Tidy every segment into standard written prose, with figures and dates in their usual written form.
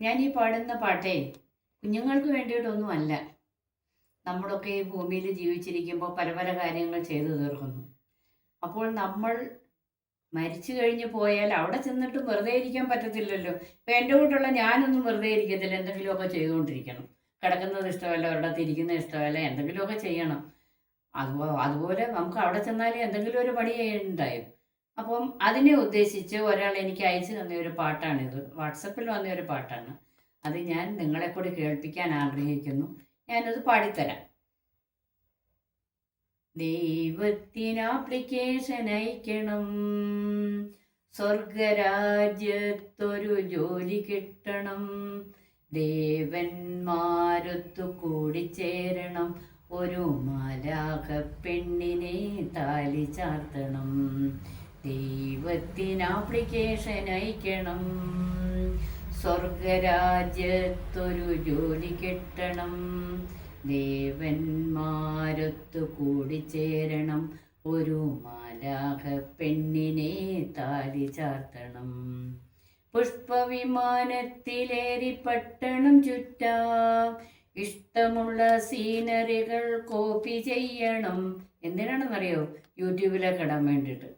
ഞാൻ ഈ പാടുന്ന പാട്ടേ കുഞ്ഞുങ്ങൾക്ക് വേണ്ടിയിട്ടൊന്നുമല്ല. നമ്മളൊക്കെ ഈ ഭൂമിയിൽ ജീവിച്ചിരിക്കുമ്പോൾ പല പല കാര്യങ്ങൾ ചെയ്തു തീർക്കുന്നു. അപ്പോൾ നമ്മൾ മരിച്ചു കഴിഞ്ഞ് പോയാൽ അവിടെ ചെന്നിട്ട് വെറുതെ ഇരിക്കാൻ പറ്റത്തില്ലല്ലോ. ഇപ്പം എൻ്റെ കൂട്ടുള്ള ഞാനൊന്നും വെറുതെ ഇരിക്കത്തില്ല, എന്തെങ്കിലുമൊക്കെ ചെയ്തുകൊണ്ടിരിക്കണം. കിടക്കുന്നത് ഇഷ്ടമല്ല, ഒരിടത്ത് ഇരിക്കുന്നത് ഇഷ്ടമല്ല, എന്തെങ്കിലുമൊക്കെ ചെയ്യണം. അതുപോലെ നമുക്ക് അവിടെ ചെന്നാൽ എന്തെങ്കിലും ഒരു പണി ചെയ്യണ്ടായോ. അപ്പം അതിനെ ഉദ്ദേശിച്ച് ഒരാൾ എനിക്ക് അയച്ചു തന്ന ഒരു പാട്ടാണിത്. വാട്സപ്പിൽ വന്ന ഒരു പാട്ടാണ്. അത് ഞാൻ നിങ്ങളെ കൂടി കേൾപ്പിക്കാൻ ആഗ്രഹിക്കുന്നു. ഞാനത് പാടിത്തരാം. ദൈവത്തിന് ആപ്ലിക്കേഷൻ അയക്കണം, സ്വർഗരാജ്യത്തൊരു ജോലി കിട്ടണം, ദേവന്മാരൊത്തു കൂടിച്ചേരണം, ഒരു മാലാഖ പെണ്ണിനെ താലി ചാർത്തണം. ദൈവത്തിന് ആപ്ലിക്കേഷൻ അയക്കണം, സ്വർഗരാജ്യത്തൊരു ജോലി കിട്ടണം, ദേവന്മാരൊത്തു കൂടിച്ചേരണം, ഒരു മാലാഖ പെണ്ണിനെ താലി ചാർത്തണം. പുഷ്പവിമാനത്തിലേറി പട്ടണം ചുറ്റാം, ഇഷ്ടമുള്ള സീനറികൾ കോപ്പി ചെയ്യണം. എന്തിനാണെന്നറിയോ? യൂട്യൂബിലേക്ക് ഇടാൻ വേണ്ടിയിട്ട്.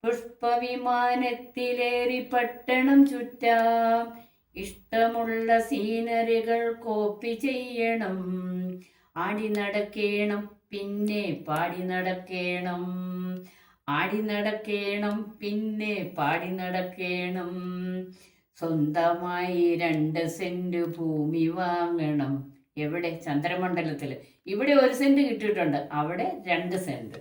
പുഷ്പവിമാനത്തിലേറി പട്ടണം ചുറ്റാം, ഇഷ്ടമുള്ള സീനറികൾ കോപ്പി ചെയ്യണം, ആടി നടക്കേണം പിന്നെ പാടി നടക്കേണം, ആടി നടക്കേണം പിന്നെ പാടി നടക്കേണം, സ്വന്തമായി 2 സെന്റ് ഭൂമി വാങ്ങണം. എവിടെ? ചന്ദ്രമണ്ഡലത്തിൽ. ഇവിടെ 1 സെന്റ് കിട്ടിയിട്ടുണ്ട്, അവിടെ 2 സെന്റ്.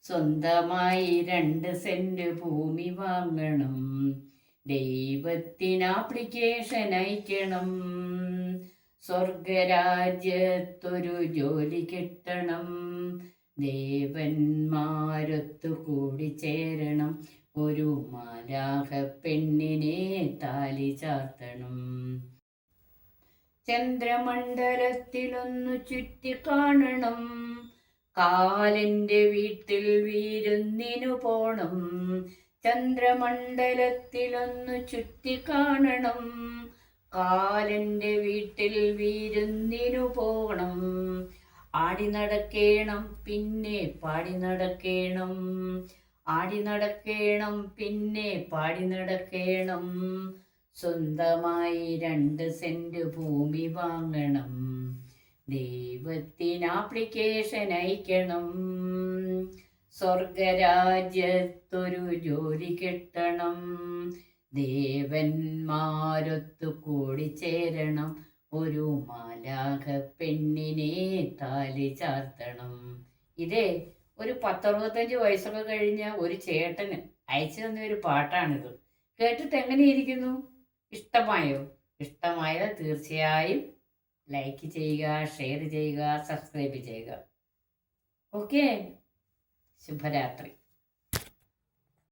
സ്വന്തമായി 2 സെന്റ് ഭൂമി വാങ്ങണം, ദൈവത്തിന് ആപ്ലിക്കേഷൻ അയക്കണം, സ്വർഗരാജ്യത്തൊരു ജോലി കിട്ടണം, ദേവന്മാരൊത്തു കൂടിച്ചേരണം, ഒരു മാലാഖ പെണ്ണിനെ താലി ചാർത്തണം. ചന്ദ്രമണ്ഡലത്തിലൊന്നു ചുറ്റി കാണണം, കാലന്റെ വീട്ടിൽ വിരുന്നിനു പോണം. ചന്ദ്രമണ്ഡലത്തിലൊന്നു ചുറ്റി കാണണം, കാലന്റെ വീട്ടിൽ വിരുന്നിനു പോകണം, ആടി നടക്കേണം പിന്നെ പാടി നടക്കേണം, ആടി നടക്കേണം പിന്നെ പാടി നടക്കേണം, സ്വന്തമായി 2 സെന്റ് ഭൂമി വാങ്ങണം, ദൈവത്തിന് ആപ്ലിക്കേഷൻ അയക്കണം, സ്വർഗരാജ്യത്തൊരു ജോലി കിട്ടണം, ദേവന്മാരൊത്തു കൂടിച്ചേരണം, ഒരു മാലാഖ പെണ്ണിനെ താലി ചാർത്തണം. ഇതേ ഒരു 10-65 വയസ്സൊക്കെ കഴിഞ്ഞ ഒരു ചേട്ടന് അയച്ചു തന്ന ഒരു പാട്ടാണിത്. കേട്ടിട്ട് എങ്ങനെയിരിക്കുന്നു? ഇഷ്ടമായോ? ഇഷ്ടമായാൽ തീർച്ചയായും ലൈക്ക് ചെയ്യുക, ഷെയർ ചെയ്യുക, സബ്സ്ക്രൈബ് ചെയ്യുക. ഓക്കെ, ശുഭരാത്രി.